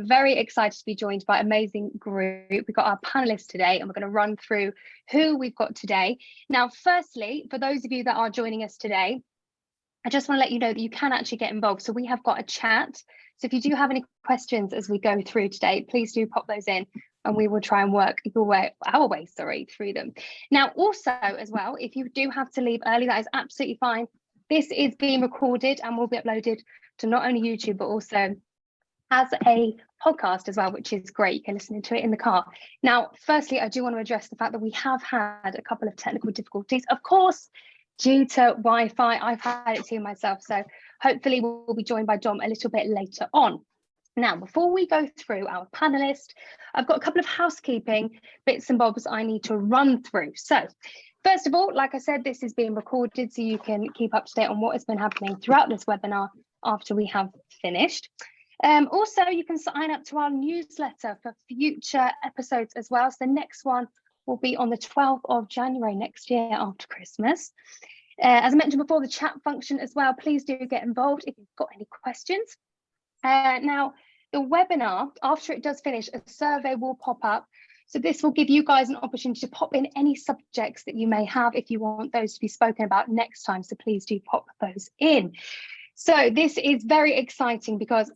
very excited to be joined by an amazing group. We've got our panelists today, and we're going to run through who we've got today. Now, firstly, for those of you that are joining us today, I just want to let you know that you can actually get involved. So we have got a chat. So if you do have any questions as we go through today, please do pop those in and we will try and work our way through them. Now, also as well, if you do have to leave early, that is absolutely fine. This is being recorded and will be uploaded to not only YouTube, but also as a podcast as well, which is great. You can listen to it in the car. Now, firstly, I do want to address the fact that we have had a couple of technical difficulties, of course, due to Wi-Fi. I've had it too myself. So hopefully we'll be joined by Dom a little bit later on. Now, before we go through our panelist, I've got a couple of housekeeping bits and bobs I need to run through. So first of all, like I said, this is being recorded so you can keep up to date on what has been happening throughout this webinar after we have finished. Also, you can sign up to our newsletter for future episodes as well. So the next one will be on the 12th of January next year after Christmas. As I mentioned before, the chat function as well, please do get involved if you've got any questions. Now, the webinar, after it does finish, a survey will pop up. So this will give you guys an opportunity to pop in any subjects that you may have if you want those to be spoken about next time. So please do pop those in. So this is very exciting because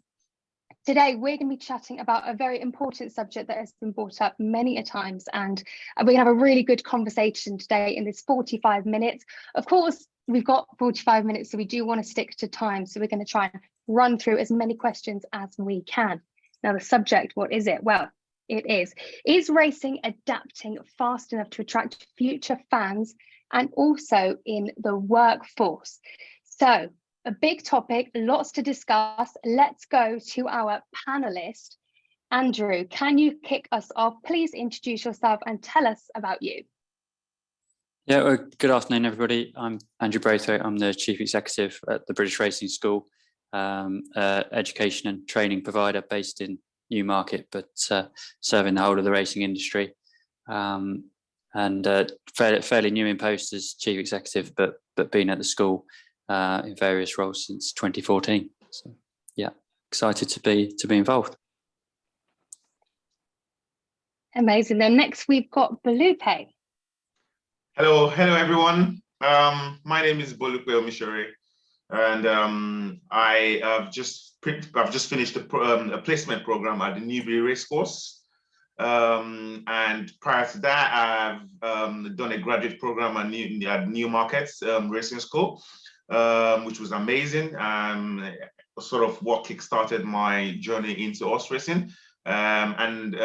today we're going to be chatting about a very important subject that has been brought up many a times, and we're going to have a really good conversation today in this 45 minutes. Of course, we've got 45 minutes, so we do want to stick to time. So we're going to try and run through as many questions as we can. Now, the subject, what is it? Well, it is racing adapting fast enough to attract future fans and also in the workforce? So a big topic, lots to discuss. Let's go to our panelist. Andrew, can you kick us off? Please introduce yourself and tell us about you. Yeah, well, good afternoon, everybody. I'm Andrew Braithwaite. I'm the Chief Executive at the British Racing School, education and training provider based in Newmarket, but serving the whole of the racing industry. And fairly new in post as Chief Executive, but been at the school in various roles since 2014. So yeah, excited to be involved. Amazing. Then next we've got Bolupe. Hello everyone. My name is Bolupe Omisore, and I've just finished a placement program at the Newbury Racecourse. And prior to that, I've done a graduate program at Newmarket Racing School, which was amazing, sort of what kickstarted my journey into horse racing. And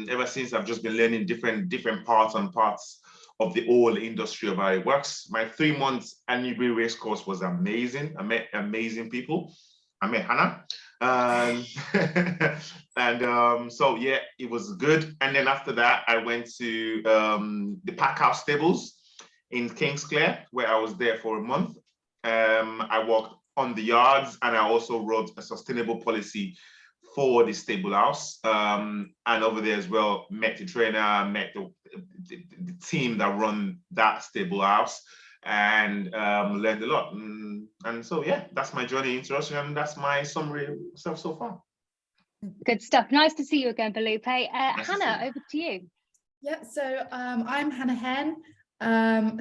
ever since, I've just been learning different parts of the whole industry of how it works. My 3 months at Newbury Racecourse was amazing. I met amazing people. I met Hannah. So yeah, it was good. And then after that, I went to the Packhouse Stables in Kingsclere, where I was there for a month. I worked on the yards, and I also wrote a sustainable policy for the stable house. And over there as well, met the trainer, met the team that run that stable house, and learned a lot. And so yeah, that's my journey into Russia, and that's my summary of stuff so far. Good stuff. Nice to see you again, Bolupe. Hannah, over to you. Yeah, so I'm Hannah Hen.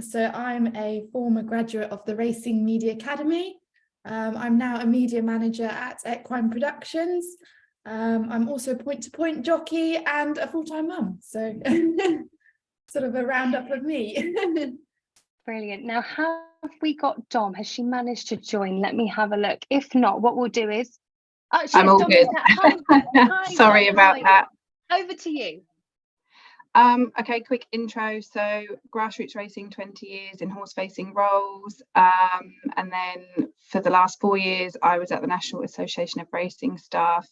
So I'm a former graduate of the Racing Media Academy. I'm now a media manager at Equine Productions. I'm also a point-to-point jockey and a full-time mum. So sort of a roundup of me. Brilliant. Now, have we got Dom? Has she managed to join? Let me have a look. If not, what we'll do is... I'm all good. Hi, Sorry about that. Over to you. Okay, quick intro. So grassroots racing, 20 years in horse facing roles. And then for the last 4 years, I was at the National Association of Racing Staff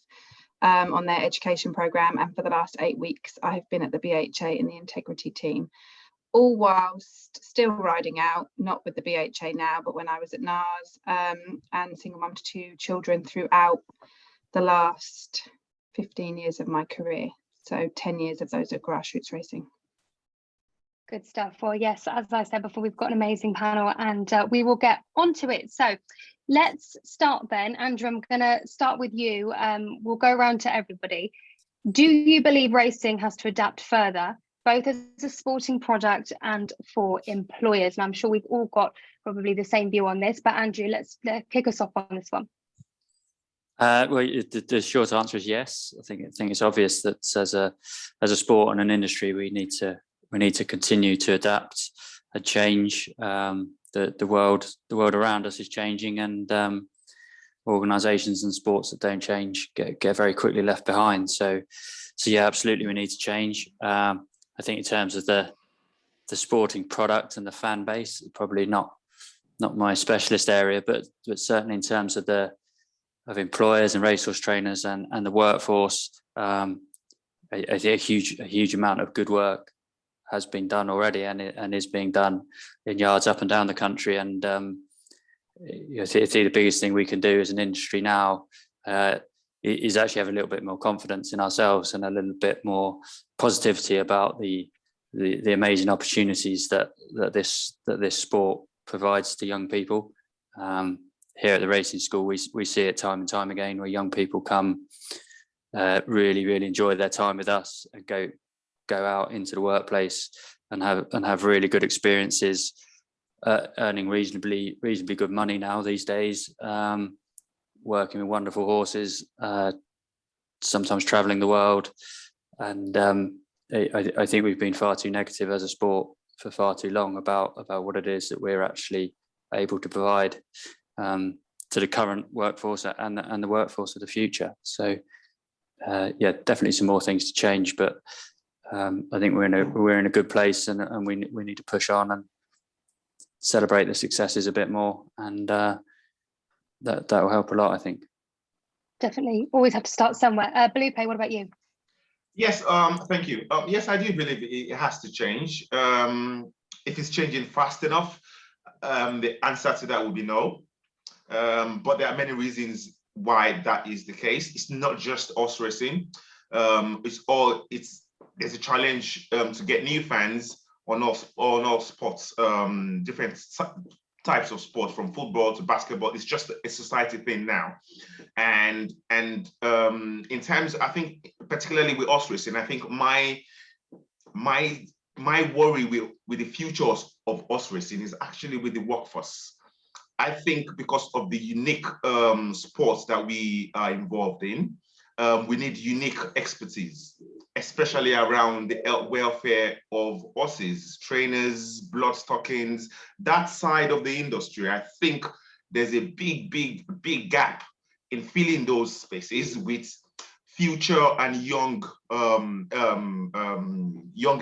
on their education programme. And for the last 8 weeks, I have been at the BHA in the integrity team, all whilst still riding out, not with the BHA now, but when I was at NARS, and single mum to 2 children throughout the last 15 years of my career. So 10 years of those are grassroots racing. Good stuff. Well, yes, as I said before, we've got an amazing panel, and we will get onto it. So let's start then. Andrew, I'm going to start with you. We'll go around to everybody. Do you believe racing has to adapt further, both as a sporting product and for employers? And I'm sure we've all got probably the same view on this, but Andrew, let's kick us off on this one. Well, the short answer is yes. I think it's obvious that as a sport and an industry, we need to continue to adapt and change. The world around us is changing, and organisations and sports that don't change get very quickly left behind. So yeah, absolutely, we need to change. I think in terms of the sporting product and the fan base, probably not my specialist area, but certainly in terms of employers and racehorse trainers and the workforce, a huge amount of good work has been done already and is being done in yards up and down the country. And I think the biggest thing we can do as an industry now is actually have a little bit more confidence in ourselves and a little bit more positivity about the amazing opportunities that this sport provides to young people. Here at the racing school, we see it time and time again, where young people come, really enjoy their time with us, and go out into the workplace and have really good experiences, earning reasonably good money now these days, working with wonderful horses, sometimes traveling the world. And I think we've been far too negative as a sport for far too long about what it is that we're actually able to provide to the current workforce and the workforce of the future. So yeah, definitely some more things to change, but I think we're in a good place, and we need to push on and celebrate the successes a bit more, and that will help a lot, I think. Definitely, always have to start somewhere. Belupe, what about you? Yes, thank you. Yes, I do believe it has to change. If it's changing fast enough, the answer to that would be no. But there are many reasons why that is the case. It's not just horse racing. There's a challenge to get new fans on all sports, different types of sports, from football to basketball. It's just a society thing now. And in terms, I think, particularly with horse racing, I think my worry with the future of horse racing is actually with the workforce. I think because of the unique sports that we are involved in, we need unique expertise, especially around the welfare of horses, trainers, blood stockings, that side of the industry. I think there's a big gap in filling those spaces with future and young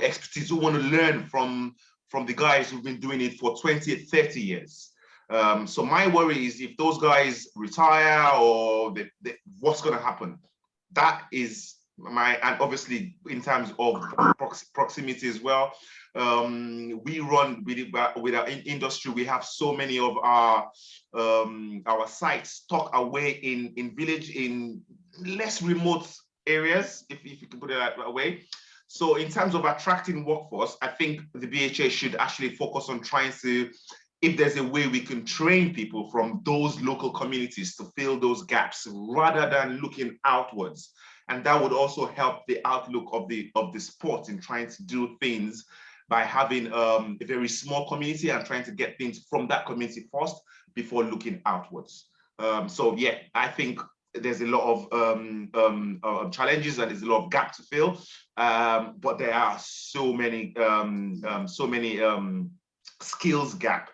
expertise who want to learn from the guys who've been doing it for 20, 30 years. So my worry is if those guys retire, or what's going to happen. That is and obviously in terms of proximity as well. We run with our industry. We have so many of our sites tucked away in village, in less remote areas, if you can put it that way. So in terms of attracting workforce, I think the BHA should actually focus on trying to, if there's a way we can train people from those local communities to fill those gaps rather than looking outwards. And that would also help the outlook of the sport in trying to do things by having a very small community and trying to get things from that community first before looking outwards. So yeah, I think there's a lot of challenges and there's a lot of gap to fill, but there are so many skills gap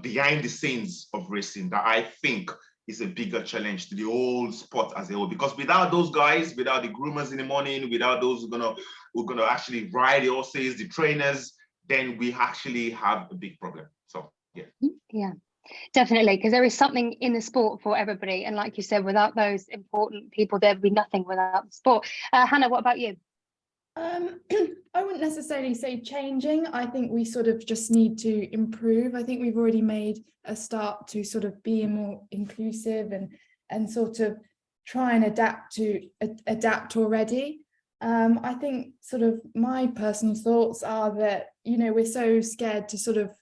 behind the scenes of racing that I think is a bigger challenge to the whole sport as a whole. Because without those guys, without the groomers in the morning, without those who are gonna actually ride the horses, the trainers, then we actually have a big problem. So yeah, definitely, because there is something in the sport for everybody, and like you said, without those important people, there'd be nothing without the sport. Hannah, what about you? I wouldn't necessarily say changing. I think we sort of just need to improve. I think we've already made a start to sort of be more inclusive and sort of try and adapt already. I think sort of my personal thoughts are that, you know, we're so scared to sort of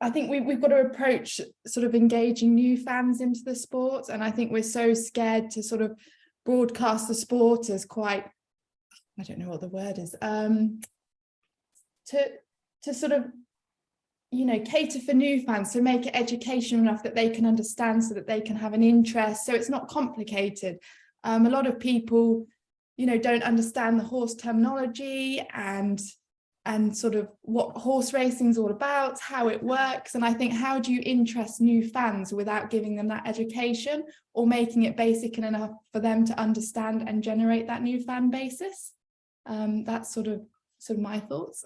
I think we've got to approach sort of engaging new fans into the sport, and I think we're so scared to sort of broadcast the sport as quite, I don't know what the word is, to sort of, you know, cater for new fans, so make it educational enough that they can understand, so that they can have an interest, so it's not complicated. A lot of people, you know, don't understand the horse terminology and sort of what horse racing is all about, how it works. And I think, how do you interest new fans without giving them that education, or making it basic enough for them to understand and generate that new fan basis? That's sort of my thoughts.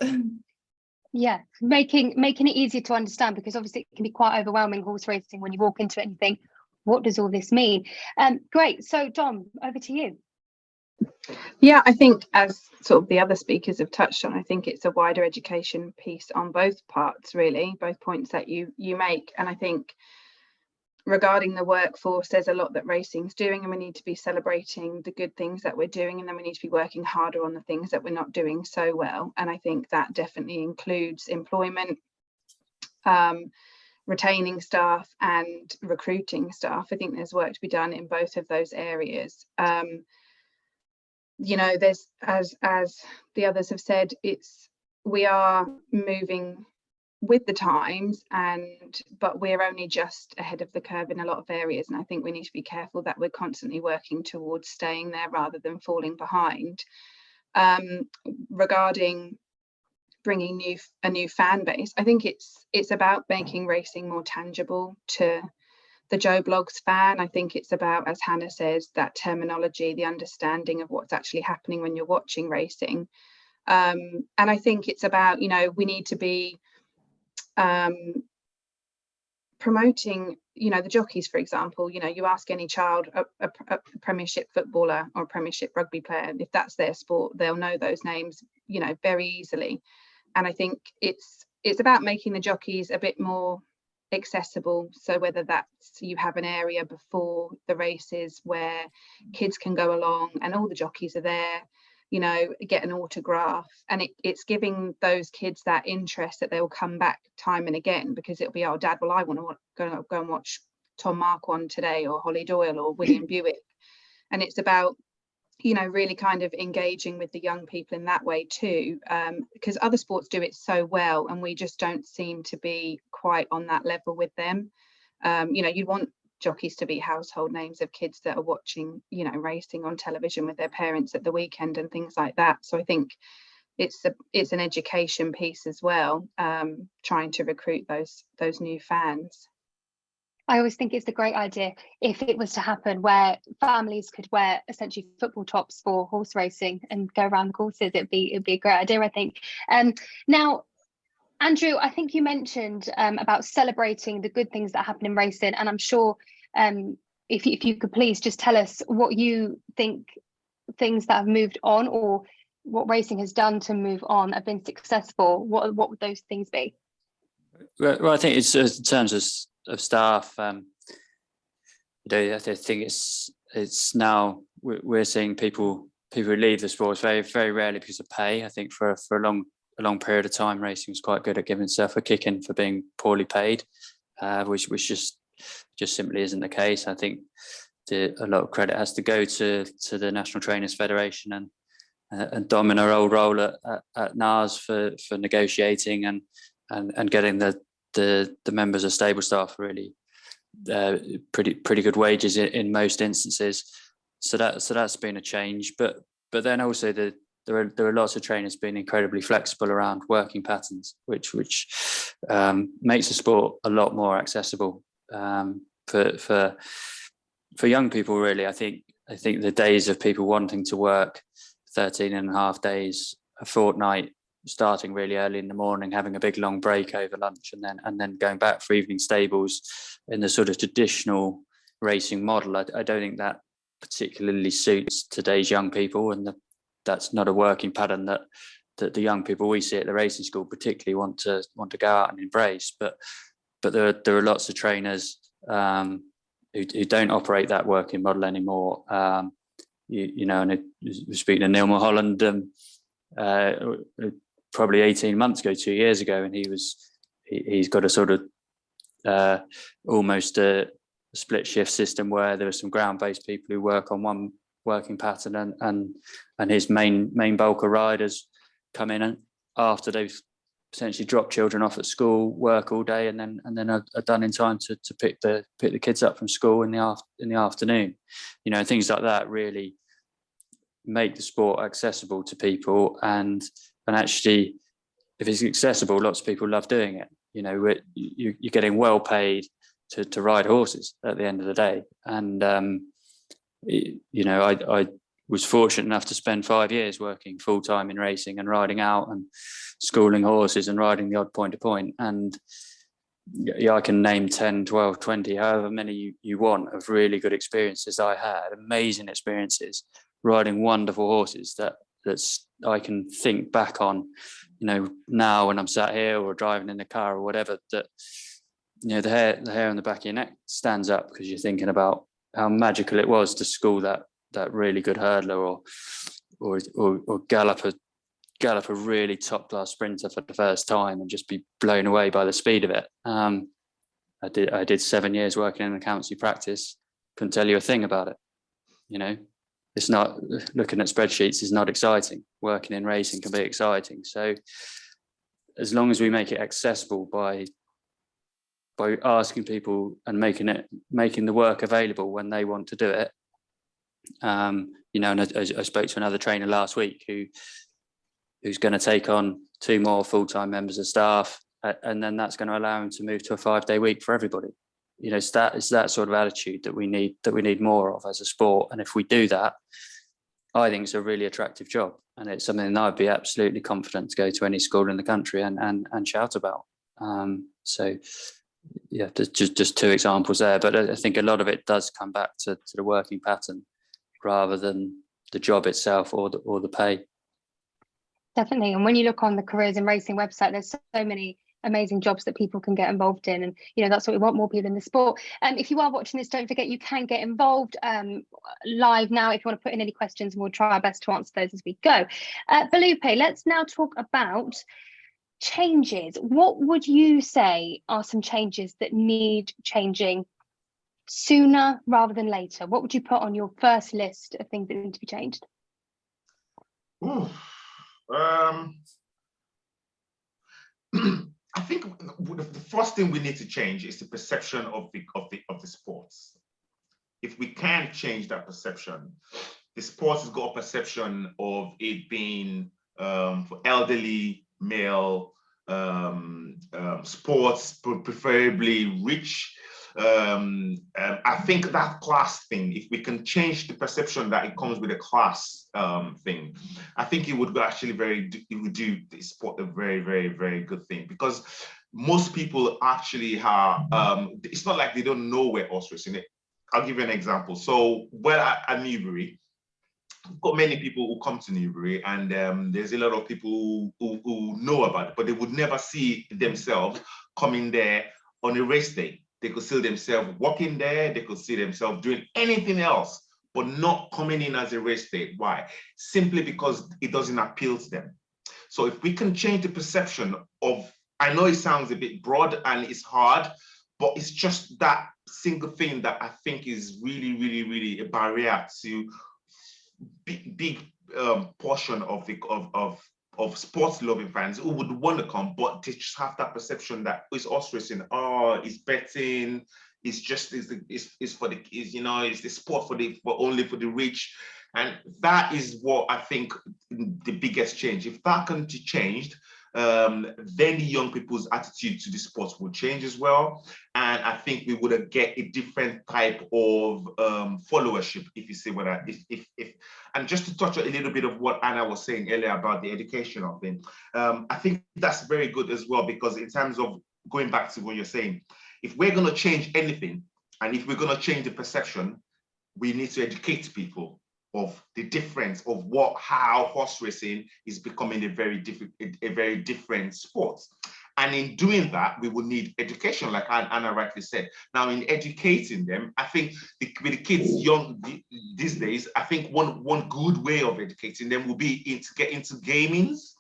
Yeah, making it easier to understand, because obviously it can be quite overwhelming, horse racing, when you walk into it and you think, what does all this mean? Great. So Dom, over to you. Yeah, I think, as sort of the other speakers have touched on, I think it's a wider education piece on both parts, really, both points that you make. And I think regarding the workforce, there's a lot that racing's doing, and we need to be celebrating the good things that we're doing, and then we need to be working harder on the things that we're not doing so well. And I think that definitely includes employment, retaining staff and recruiting staff. I think there's work to be done in both of those areas. You know, there's, as the others have said, we are moving with the times, but we're only just ahead of the curve in a lot of areas, and I think we need to be careful that we're constantly working towards staying there rather than falling behind. Regarding bringing a new fan base, I think it's about making racing more tangible to the Joe Bloggs fan. I think it's about, as Hannah says, that terminology, the understanding of what's actually happening when you're watching racing. And I think it's about, you know, we need to be promoting, you know, the jockeys, for example. You know, you ask any child, a Premiership footballer or a Premiership rugby player, if that's their sport, they'll know those names, you know, very easily. And I think it's about making the jockeys a bit more accessible. So whether that's you have an area before the races where kids can go along and all the jockeys are there, you know, get an autograph, and it's giving those kids that interest that they'll come back time and again, because it'll be, oh Dad, well I want to go and watch Tom Marquand today, or Holly Doyle, or William Buick. And it's about, you know, really kind of engaging with the young people in that way too, because other sports do it so well and we just don't seem to be quite on that level with them. You know, you'd want jockeys to be household names of kids that are watching, you know, racing on television with their parents at the weekend and things like that. So I think it's an education piece as well, trying to recruit those new fans. I always think it's a great idea if it was to happen, where families could wear essentially football tops for horse racing and go around the courses. It'd be a great idea, I think. Now, Andrew, I think you mentioned about celebrating the good things that happen in racing, and I'm sure if you could please just tell us what you think things that have moved on, or what racing has done to move on, have been successful. What would those things be? Well, I think it's in terms of staff. You know, I think it's now we're seeing people who leave the sport very, very rarely because of pay. I think for a long period of time, racing was quite good at giving itself a kick in for being poorly paid, which just simply isn't the case. I think a lot of credit has to go to the National Trainers Federation and Dom in her old role at NARS for negotiating and getting the members of stable staff really pretty good wages in most instances. So that's been a change. But then also there are lots of trainers being incredibly flexible around working patterns, which makes the sport a lot more accessible for young people. Really, I think the days of people wanting to work 13 and a half days a fortnight, starting really early in the morning, having a big long break over lunch, and then going back for evening stables in the sort of traditional racing model, I don't think that particularly suits today's young people, and that's not a working pattern that the young people we see at the racing school particularly want to go out and embrace. But there are lots of trainers who don't operate that working model anymore. You know, and speaking to Neil Mulholland probably 18 months ago, 2 years ago, and he was he's got a sort of almost a split shift system where there are some ground-based people who work on one working pattern, and his main bulk of riders come in and after they've essentially dropped children off at school, work all day, and then are done in time to pick the kids up from school in the afternoon. You know, things like that really make the sport accessible to people, and actually, if it's accessible, lots of people love doing it. You know, you're getting well paid to ride horses at the end of the day, and you know, I was fortunate enough to spend 5 years working full time in racing and riding out and schooling horses and riding the odd point to point. And yeah, I can name 10, 12, 20, however many you want of really good experiences I had, amazing experiences riding wonderful horses that's I can think back on, you know, now when I'm sat here or driving in the car or whatever, that, you know, the hair on the back of your neck stands up because you're thinking about how magical it was to school that really good hurdler or gallop a really top class sprinter for the first time and just be blown away by the speed of it. I did 7 years working in accountancy practice, couldn't tell you a thing about it. You know, it's not, looking at spreadsheets is not exciting. Working in racing can be exciting. So as long as we make it accessible by asking people and making the work available when they want to do it. You know, and I spoke to another trainer last week who's going to take on 2 more full-time members of staff, and then that's going to allow him to move to a 5-day week for everybody. You know, it's that sort of attitude that we need more of as a sport. And if we do that, I think it's a really attractive job, and it's something that I'd be absolutely confident to go to any school in the country and shout about. So yeah, just 2 examples there, but I think a lot of it does come back to the working pattern rather than the job itself or the pay. Definitely. And when you look on the Careers in Racing website, there's so many amazing jobs that people can get involved in, and you know, that's what we want, more people in the sport. If you are watching this, don't forget you can get involved live now if you want to put in any questions, and we'll try our best to answer those as we go. Belupe, let's now talk about changes. What would you say are some changes that need changing sooner rather than later? What would you put on your first list of things that need to be changed? I think the first thing we need to change is the perception of the sports. If we can't change that perception, the sports has got a perception of it being for elderly male sports, preferably rich. I think that class thing, if we can change the perception that it comes with a class thing, I think it would actually do the sport a very, very, very good thing, because most people actually are, it's not like they don't know where horse racing is. I'll give you an example. So, at Newbury, we've got many people who come to Newbury, and there's a lot of people who know about it, but they would never see themselves coming there on a race day. They could see themselves walking there, they could see themselves doing anything else, but not coming in as a race day. Why? Simply because it doesn't appeal to them. So if we can change the perception of, I know it sounds a bit broad and it's hard, but it's just that single thing that I think is really, really, really a barrier to big portion of sports loving fans who would want to come, but they just have that perception that it's horse racing, it's betting, it's for the kids, you know, it's the sport only for the rich. And that is what I think the biggest change. If that can be changed, then the young people's attitude to the sports will change as well. And I think we would get a different type of followership, if you see what and just to touch a little bit of what Anna was saying earlier about the educational thing, I think that's very good as well, because in terms of going back to what you're saying, if we're going to change anything, and if we're going to change the perception, we need to educate people of the difference of how horse racing is becoming a very different sport. And in doing that, we will need education, like Anna rightly said. Now, in educating them, I think with the kids young these days, I think one good way of educating them will be to get into gamings.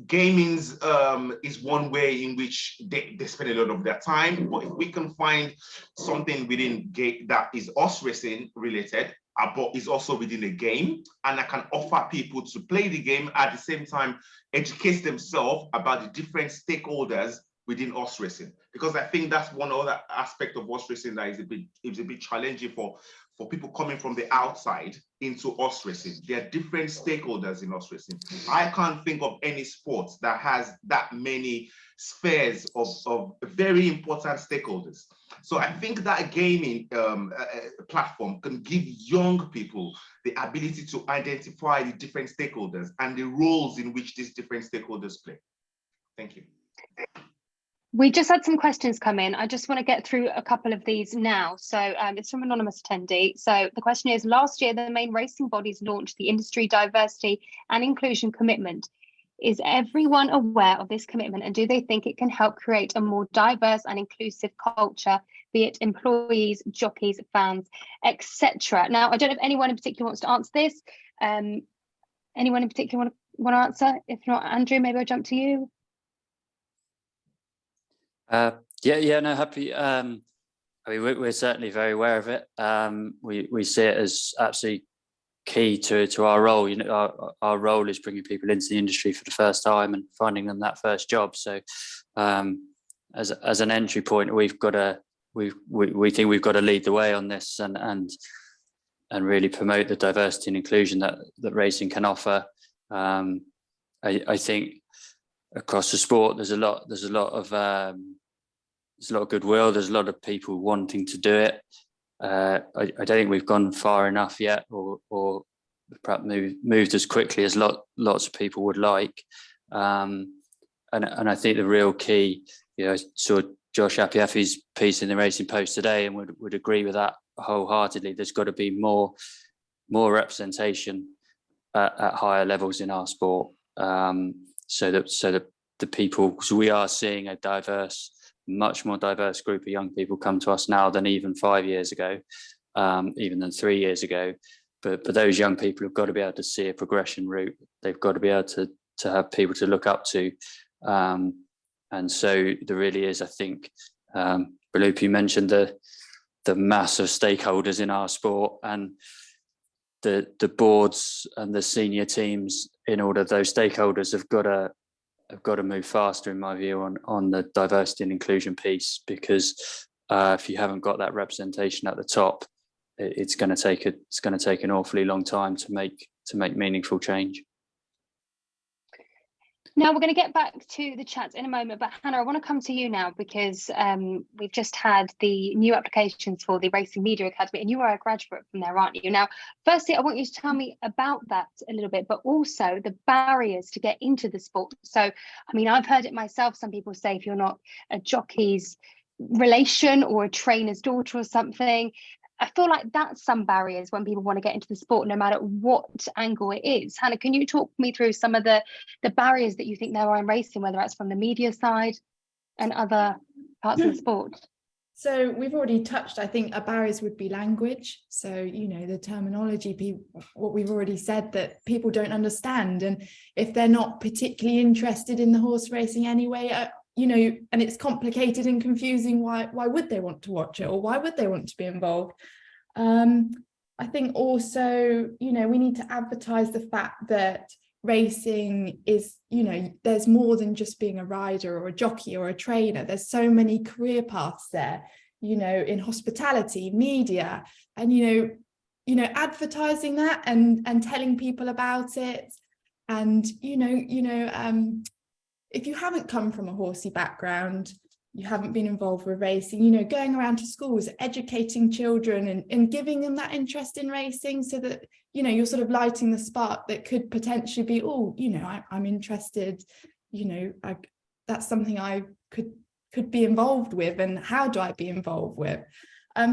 gaming's is one way in which they spend a lot of their time. But if we can find something within that is horse racing related, but is also within a game, and I can offer people to play the game at the same time, educate themselves about the different stakeholders within horse racing, because I think that's one other aspect of horse racing that is a bit challenging for people coming from the outside into horse racing. There are different stakeholders in horse racing. I can't think of any sport that has that many spheres of very important stakeholders. So I think that gaming platform can give young people the ability to identify the different stakeholders and the roles in which these different stakeholders play. Thank you. We just had some questions come in. I just want to get through a couple of these now. So it's from anonymous attendee. So the question is, last year, the main racing bodies launched the Industry Diversity and Inclusion Commitment. Is everyone aware of this commitment, and do they think it can help create a more diverse and inclusive culture, be it employees, jockeys, fans, etc.? Now, I don't know if anyone in particular wants to answer this. Anyone in particular want to answer? If not, Andrew, maybe I'll jump to you. No, happy. I mean, we're certainly very aware of it. We see it as absolutely key to our role. You know, our role is bringing people into the industry for the first time and finding them that first job. So, as an entry point, we think we've got to lead the way on this and really promote the diversity and inclusion that racing can offer. I think across the sport, there's a lot of goodwill. There's a lot of people wanting to do it. I don't think we've gone far enough yet, or perhaps moved as quickly as lots of people would like. And I think the real key, you know, I saw Josh Apiafi's piece in the Racing Post today, and would agree with that wholeheartedly. There's got to be more representation at higher levels in our sport, so that the people, because we are seeing a much more diverse group of young people come to us now than even 5 years ago, even than 3 years ago. But those young people have got to be able to see a progression route. They've got to be able to have people to look up to. And so there really is, I think, Balupi mentioned the mass of stakeholders in our sport, and the boards and the senior teams in all of those stakeholders have got to move faster, in my view, on the diversity and inclusion piece, because if you haven't got that representation at the top, it's going to take an awfully long time to make meaningful change. Now we're going to get back to the chat in a moment, but Hannah, I want to come to you now, because we've just had the new applications for the Racing Media Academy, and you are a graduate from there, aren't you? Now, firstly, I want you to tell me about that a little bit, but also the barriers to get into the sport. So, I mean, I've heard it myself. Some people say if you're not a jockey's relation or a trainer's daughter or something, I feel like that's some barriers when people want to get into the sport, no matter what angle it is. Hannah, can you talk me through some of the barriers that you think there are in racing, whether that's from the media side and other parts of the sport? So we've already touched, I think, barriers would be language. So, you know, the terminology, what we've already said, that people don't understand. And if they're not particularly interested in the horse racing anyway, you know, and it's complicated and confusing, why would they want to watch it, or why would they want to be involved? I think also, you know, we need to advertise the fact that racing is, you know, there's more than just being a rider or a jockey or a trainer. There's so many career paths there, you know, in hospitality, media, and you know advertising that and telling people about it. And if you haven't come from a horsey background, you haven't been involved with racing, you know, going around to schools, educating children and giving them that interest in racing, so that, you know, you're sort of lighting the spark that could potentially be, oh, you know, I'm interested, you know, that's something I could be involved with, and how do I be involved with?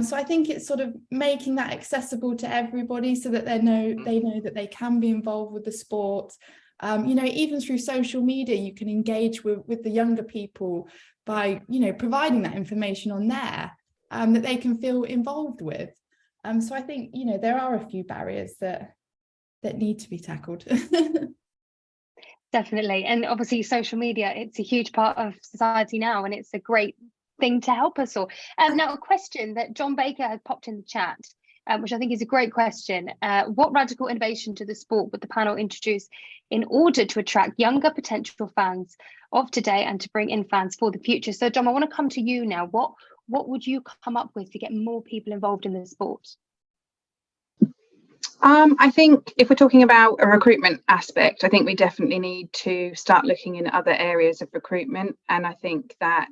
So I think it's sort of making that accessible to everybody, so that they know that they can be involved with the sport. You know, even through social media, you can engage with the younger people by, you know, providing that information on there that they can feel involved with. So I think, you know, there are a few barriers that need to be tackled. Definitely. And obviously social media, it's a huge part of society now, and it's a great thing to help us all. Now, a question that John Baker had popped in the chat, which I think is a great question. What radical innovation to the sport would the panel introduce in order to attract younger potential fans of today and to bring in fans for the future? So John, I want to come to you now. What would you come up with to get more people involved in the sport? I think if we're talking about a recruitment aspect, I think we definitely need to start looking in other areas of recruitment. And I think that,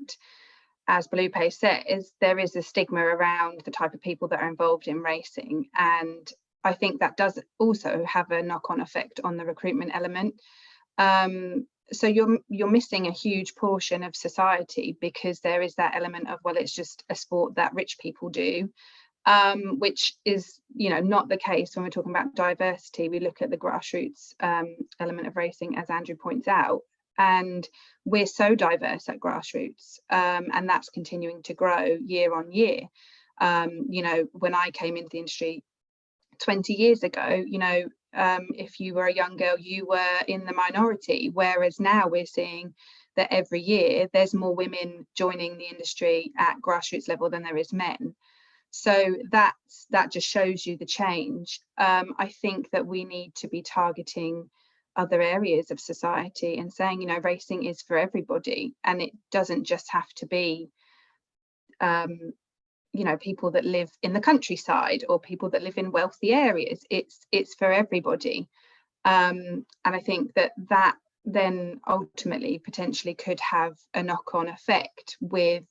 as Bolupe says, there is a stigma around the type of people that are involved in racing. And I think that does also have a knock-on effect on the recruitment element. So you're missing a huge portion of society, because there is that element of, well, it's just a sport that rich people do. Which is, not the case when we're talking about diversity. We look at the grassroots element of racing, as Andrew points out, and we're so diverse at grassroots, and that's continuing to grow year on year. When I came into the industry 20 years ago, if you were a young girl, you were in the minority, whereas now we're seeing that every year there's more women joining the industry at grassroots level than there is men. So that just shows you the change. I think that we need to be targeting other areas of society and saying, racing is for everybody, and it doesn't just have to be, people that live in the countryside or people that live in wealthy areas. It's for everybody, and I think that then ultimately potentially could have a knock-on effect with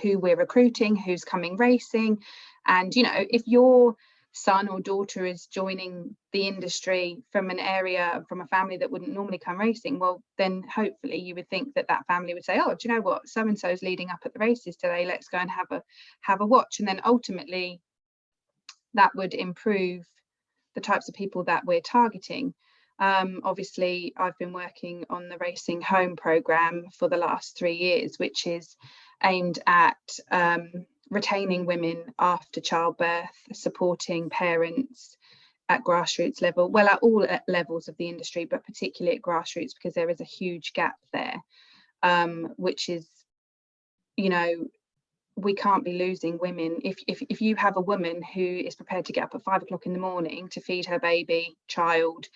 who we're recruiting, who's coming racing. And if your son or daughter is joining the industry from an area, from a family that wouldn't normally come racing, well, then hopefully you would think that family would say, oh, do you know what, so and so is leading up at the races today, let's go and have a watch. And then ultimately that would improve the types of people that we're targeting. Obviously I've been working on the Racing Home programme for the last 3 years, which is aimed at retaining women after childbirth, supporting parents at grassroots level, well, at all levels of the industry, but particularly at grassroots, because there is a huge gap there, which is, we can't be losing women. If you have a woman who is prepared to get up at 5 o'clock in the morning to feed her child,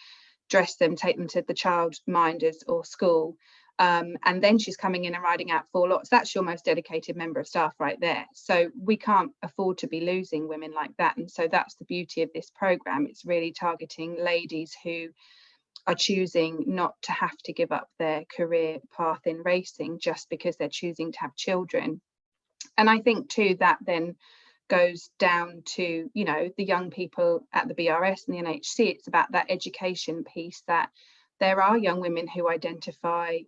dress them, take them to the childminders or school, and then she's coming in and riding out 4 lots, that's your most dedicated member of staff right there. So we can't afford to be losing women like that. And so that's the beauty of this programme. It's really targeting ladies who are choosing not to have to give up their career path in racing just because they're choosing to have children. And I think too that then goes down to, the young people at the BRS and the NHC. It's about that education piece, that there are young women who identify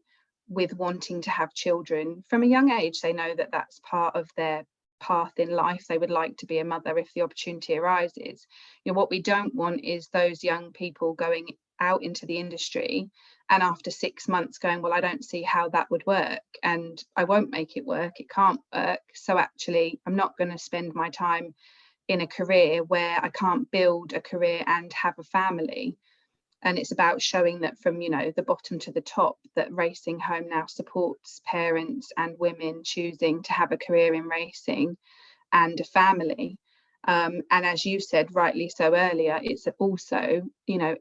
with wanting to have children from a young age. They know that that's part of their path in life. They would like to be a mother if the opportunity arises. What we don't want is those young people going out into the industry and after 6 months going, well, I don't see how that would work, and I won't make it work, it can't work, so actually I'm not going to spend my time in a career where I can't build a career and have a family. And it's about showing that from, the bottom to the top, that Racing Home now supports parents and women choosing to have a career in racing and a family. And as you said rightly so earlier, it's also,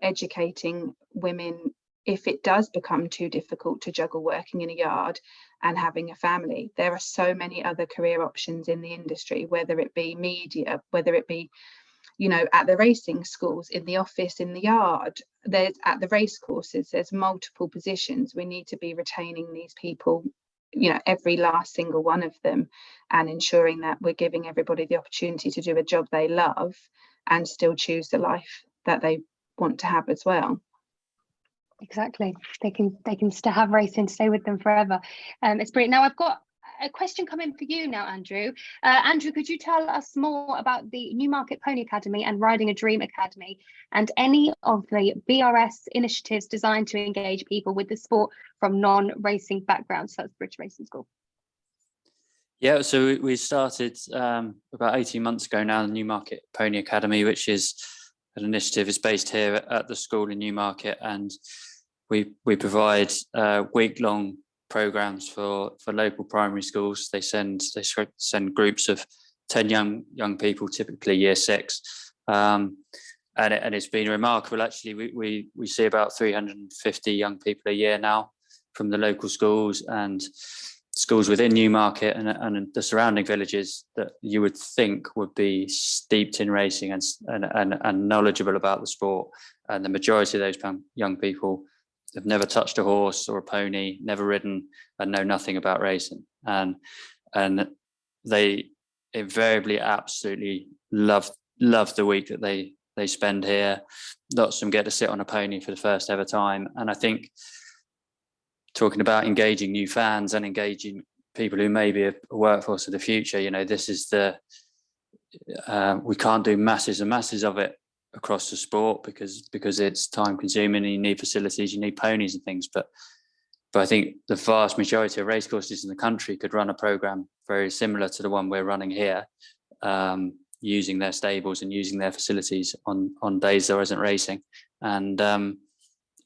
educating women if it does become too difficult to juggle working in a yard and having a family. There are so many other career options in the industry, whether it be media, whether it be at the racing schools, in the office, in the yard, there's at the race courses, there's multiple positions. We need to be retaining these people, every last single one of them, and ensuring that we're giving everybody the opportunity to do a job they love and still choose the life that they want to have as well. Exactly. They can still have racing to stay with them forever. It's brilliant. Now I've got a question coming for you now, Andrew. Andrew, could you tell us more about the Newmarket Pony Academy and Riding a Dream Academy, and any of the BRS initiatives designed to engage people with the sport from non-racing backgrounds, such as British Racing School? Yeah, so we started about 18 months ago now, the Newmarket Pony Academy, which is an initiative. It's based here at the school in Newmarket, and we provide week-long programs for local primary schools. They send groups of 10 young people, typically year 6, and it's been remarkable. Actually, we see about 350 young people a year now from the local schools and schools within Newmarket and the surrounding villages that you would think would be steeped in racing and knowledgeable about the sport. And the majority of those young people have never touched a horse or a pony, never ridden, and know nothing about racing. And they invariably absolutely love the week that they spend here. Lots of them get to sit on a pony for the first ever time. And I think, talking about engaging new fans and engaging people who may be a workforce of the future, you know, this is we can't do masses and masses of it across the sport because it's time consuming and you need facilities, you need ponies and things. But I think the vast majority of racecourses in the country could run a program very similar to the one we're running here, using their stables and using their facilities on days there isn't racing. And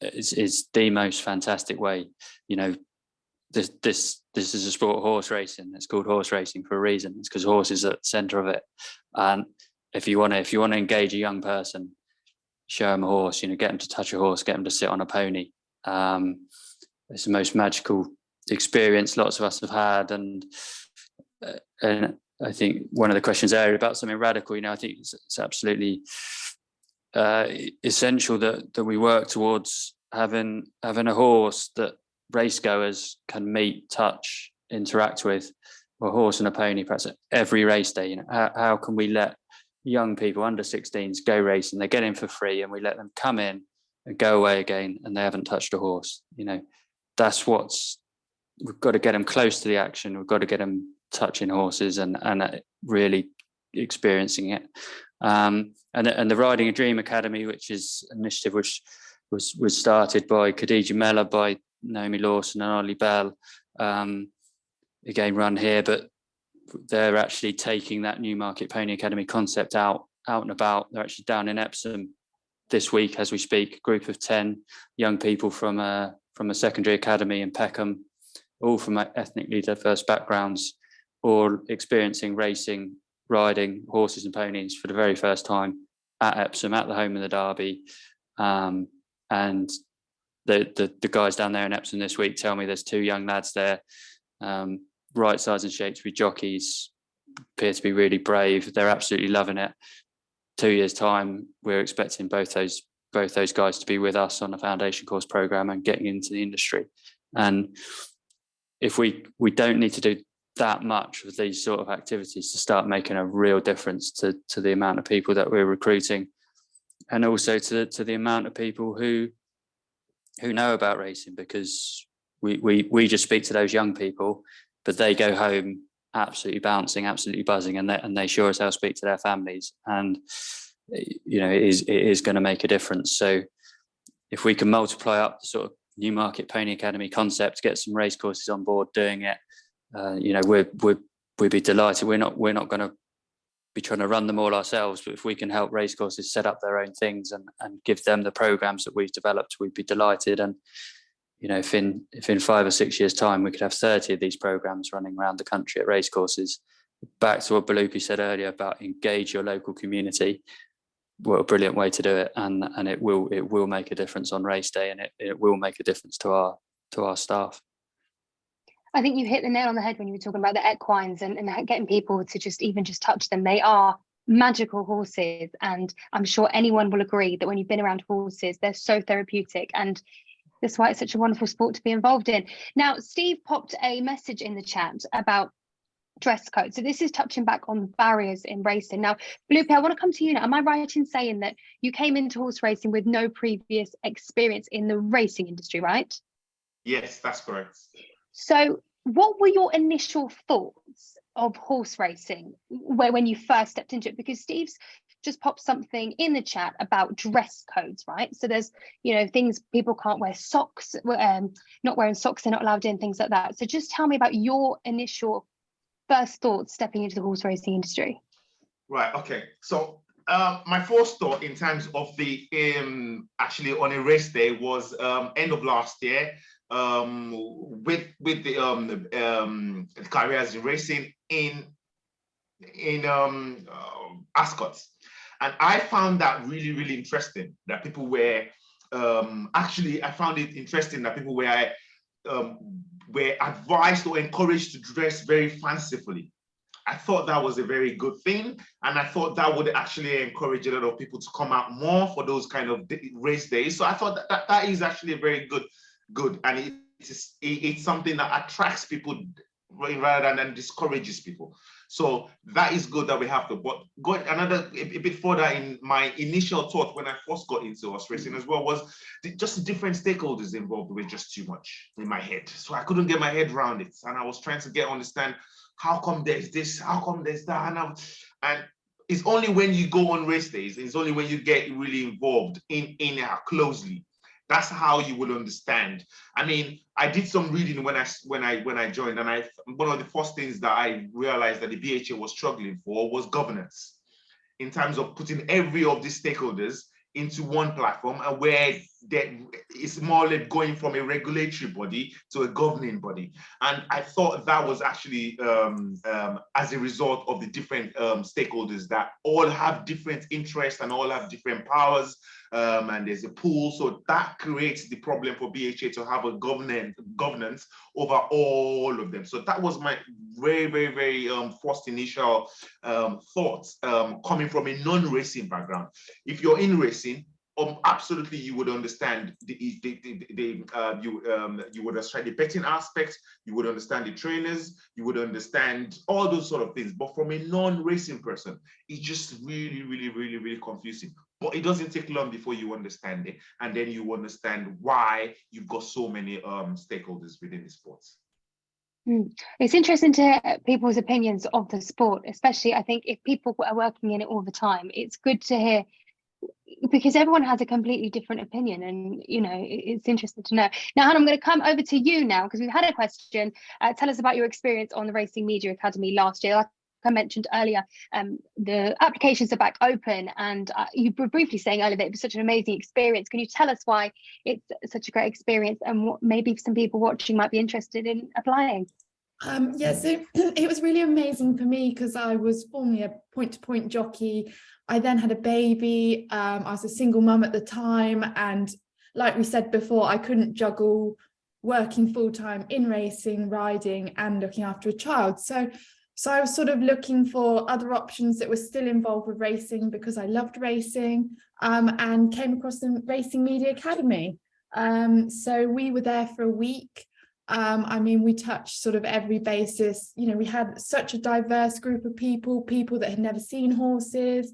it's the most fantastic way. You know, this is a sport, horse racing. It's called horse racing for a reason. It's because horses are at the centre of it. And if you want to engage a young person, show them a horse. You know, get them to touch a horse, get them to sit on a pony. It's the most magical experience lots of us have had. And I think one of the questions earlier about something radical, you know, I think it's absolutely essential that we work towards having a horse that racegoers can meet, touch, interact with, a horse and a pony perhaps at every race day. You know, how can we let young people under 16s go racing? They get in for free and we let them come in and go away again and they haven't touched a horse. You know, we've got to get them close to the action. We've got to get them touching horses and really experiencing it. And the Riding a Dream Academy, which is an initiative which was started by Khadija Mellah, by Naomi Lawson and Ollie Bell, again run here, but they're actually taking that Newmarket Pony Academy concept out and about. They're actually down in Epsom this week as we speak, a group of 10 young people from a secondary academy in Peckham, all from ethnically diverse backgrounds, all experiencing racing, riding horses and ponies for the very first time at Epsom, at the home of the Derby. And the guys down there in Epsom this week tell me there's 2 young lads there, right size and shape to be jockeys, appear to be really brave. They're absolutely loving it. 2 years' time, we're expecting both those guys to be with us on a foundation course program and getting into the industry. And if we don't need to do that much of these sort of activities to start making a real difference to the amount of people that we're recruiting, and also to the amount of people who know about racing, because we just speak to those young people, but they go home absolutely bouncing, absolutely buzzing, and they sure as hell speak to their families. And you know, it is going to make a difference. So if we can multiply up the sort of Newmarket Pony Academy concept, get some race courses on board doing it, you know, we'd be delighted. We're not going to be trying to run them all ourselves, but if we can help race courses set up their own things and give them the programs that we've developed, we'd be delighted. And you know, if in 5 or 6 years' time we could have 30 of these programs running around the country at race courses, back to what Balupi said earlier about engage your local community, what a brilliant way to do it. And it will make a difference on race day, and it will make a difference to our staff. I think you hit the nail on the head when you were talking about the equines and getting people to just touch them. They are magical horses, and I'm sure anyone will agree that when you've been around horses, they're so therapeutic, and that's why it's such a wonderful sport to be involved in. Now, Steve popped a message in the chat about dress code. So this is touching back on barriers in racing. Now, Balupi, I want to come to you now. Am I right in saying that you came into horse racing with no previous experience in the racing industry, right? Yes, that's correct. So what were your initial thoughts of horse racing when you first stepped into it? Because Steve's just popped something in the chat about dress codes, right? So there's, you know, things people can't wear socks, not wearing socks, they're not allowed in, things like that. So just tell me about your initial first thoughts stepping into the horse racing industry. Right, okay. So my first thought in terms of the actually on a race day was end of last year with the careers in racing in Ascot, and I found that really interesting that people were actually I found it interesting that people were advised or encouraged to dress very fancifully. I thought that was a very good thing, and I thought that would actually encourage a lot of people to come out more for those kind of race days. So I thought that is actually a very good, and it's something that attracts people rather than discourages people. So that is good that we have to. But going a bit further in my initial thought when I first got into horse racing as well was just the different stakeholders involved were just too much in my head. So I couldn't get my head around it, and I was trying to understand. How come there's this? How come there's that? And it's only when you go on race days, it's only when you get really involved in it closely. That's how you will understand. I mean, I did some reading when I joined, and one of the first things that I realized that the BHA was struggling for was governance, in terms of putting every of the stakeholders into one platform, and where it's more like going from a regulatory body to a governing body. And I thought that was actually as a result of the different stakeholders that all have different interests and all have different powers, and there's a pool. So that creates the problem for BHA to have a governance over all of them. So that was my very first initial thoughts coming from a non-racing background. If you're in racing, absolutely you would understand you would understand the betting aspect, you would understand the trainers, you would understand all those sort of things. But from a non-racing person, it's just really confusing. But it doesn't take long before you understand it, and then you understand why you've got so many stakeholders within the sports. It's interesting to hear people's opinions of the sport, especially I think if people are working in it all the time. It's good to hear, because everyone has a completely different opinion, and it's interesting to know. Now, Hannah, I'm going to come over to you now, because we've had a question. Tell us about your experience on the Racing Media Academy last year. Like I mentioned earlier, the applications are back open, and you were briefly saying earlier that it was such an amazing experience. Can you tell us why it's such a great experience, and what maybe some people watching might be interested in applying? Yeah, so it was really amazing for me because I was formerly a point-to-point jockey. I then had a baby. I was a single mum at the time, and like we said before, I couldn't juggle working full-time in racing, riding, and looking after a child. So I was sort of looking for other options that were still involved with racing, because I loved racing, and came across the Racing Media Academy. So we were there for a week. I mean, we touched sort of every basis. We had such a diverse group of people that had never seen horses,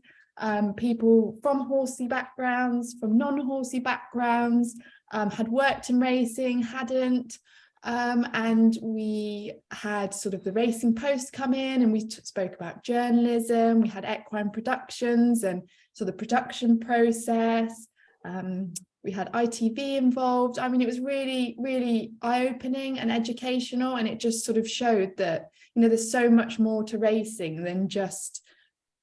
people from horsey backgrounds, from non-horsey backgrounds, had worked in racing, hadn't. And we had sort of the Racing Post come in, and we spoke about journalism. We had Equine Productions and so the production process. We had ITV involved. I mean, it was really eye-opening and educational, and it just sort of showed that there's so much more to racing than just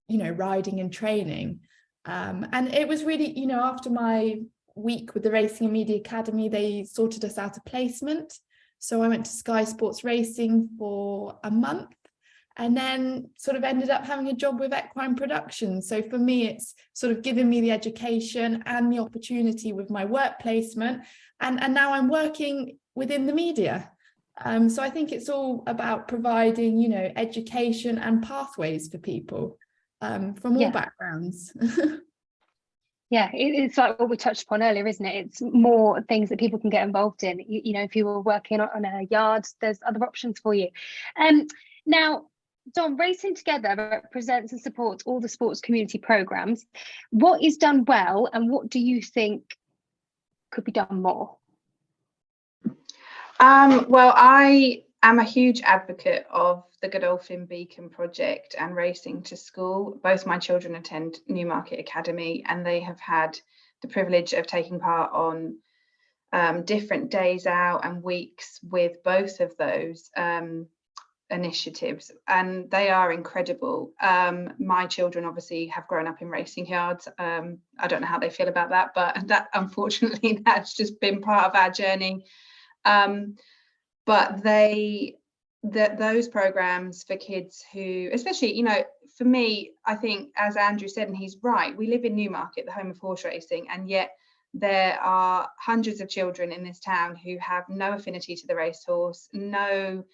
riding and training. And it was really, after my week with the Racing and Media Academy, they sorted us out a placement. So I went to Sky Sports Racing for a month, and then sort of ended up having a job with Equine Productions. So for me, it's sort of given me the education and the opportunity with my work placement. And now I'm working within the media. So I think it's all about providing, education and pathways for people from all backgrounds. Yeah, it's like what we touched upon earlier, isn't it? It's more things that people can get involved in. If you were working on a yard, there's other options for you. Now, Dom, Racing Together represents and supports all the sports community programmes. What is done well, and what do you think could be done more? Well, I am a huge advocate of the Godolphin Beacon project and Racing to School. Both my children attend Newmarket Academy, and they have had the privilege of taking part on different days out and weeks with both of those initiatives, and they are incredible. My children obviously have grown up in racing yards. I don't know how they feel about that, but that unfortunately that's just been part of our journey. But those programs for kids who, especially, you know, for me, I think, as Andrew said, and he's right, we live in Newmarket, the home of horse racing, and yet there are hundreds of children in this town who have no affinity to the racehorse, no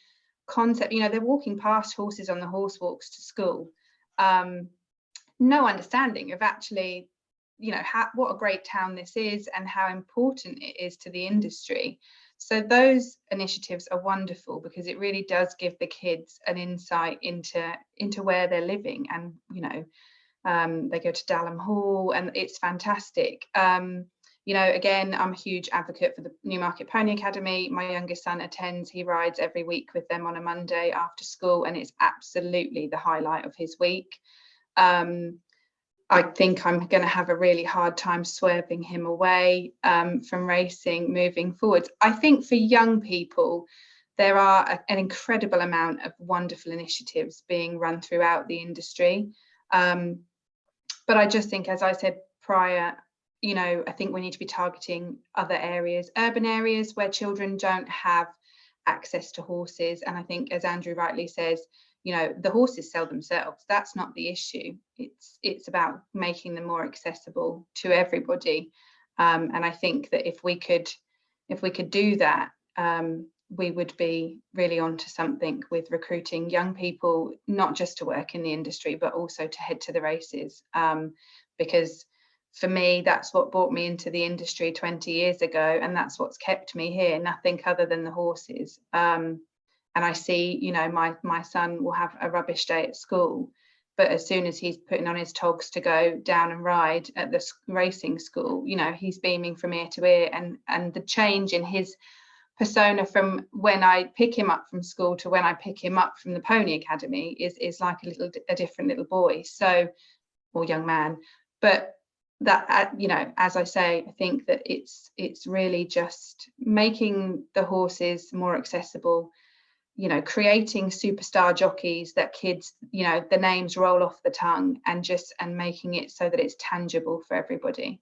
concept, you know, they're walking past horses on the horse walks to school, no understanding of actually, you know, what a great town this is and how important it is to the industry. So those initiatives are wonderful because it really does give the kids an insight into where they're living, and you know, they go to Dalham Hall and it's fantastic. You know, again, I'm a huge advocate for the Newmarket Pony Academy. My youngest son attends, he rides every week with them on a Monday after school, and it's absolutely the highlight of his week. I think I'm going to have a really hard time swerving him away from racing moving forwards. I think for young people, there are an incredible amount of wonderful initiatives being run throughout the industry. But I just think, as I said prior, you know, I think we need to be targeting other areas, urban areas where children don't have access to horses. And I think, as Andrew rightly says, you know, the horses sell themselves. That's not the issue. It's about making them more accessible to everybody. And I think that if we could do that, we would be really onto something with recruiting young people, not just to work in the industry, but also to head to the races. Because for me, that's what brought me into the industry 20 years ago, and that's what's kept me here, nothing other than the horses. And I see, you know, my son will have a rubbish day at school, but as soon as he's putting on his togs to go down and ride at the racing school, you know, he's beaming from ear to ear, and the change in his persona from when I pick him up from school to when I pick him up from the Pony Academy is like a different little boy, so, or young man. But that, you know, as I say, I think that it's really just making the horses more accessible, you know, creating superstar jockeys that kids, you know, the names roll off the tongue, and making it so that it's tangible for everybody.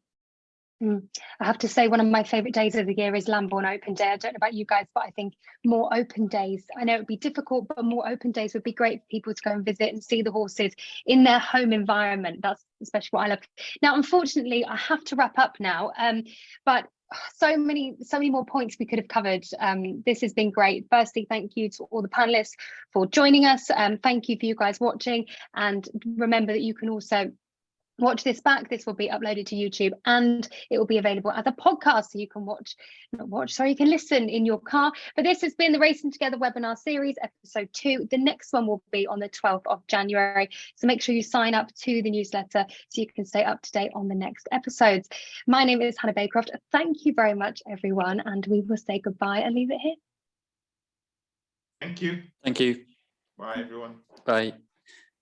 I have to say, one of my favourite days of the year is Lambourn Open Day. I don't know about you guys, but I think more open days, I know it would be difficult, but more open days would be great for people to go and visit and see the horses in their home environment. That's especially what I love. Now, unfortunately, I have to wrap up now, but so many more points we could have covered. This has been great. Firstly, thank you to all the panelists for joining us. Thank you for you guys watching, and remember that you can also watch this back. This will be uploaded to YouTube, and it will be available as a podcast, so you can you can listen in your car. But this has been the Racing Together webinar series, episode 2. The next one will be on the 12th of January, so make sure you sign up to the newsletter so you can stay up to date on the next episodes. My name is Hannah Baycroft. Thank you very much, everyone, and we will say goodbye and leave it here. Thank you. Thank you. Bye, everyone. Bye.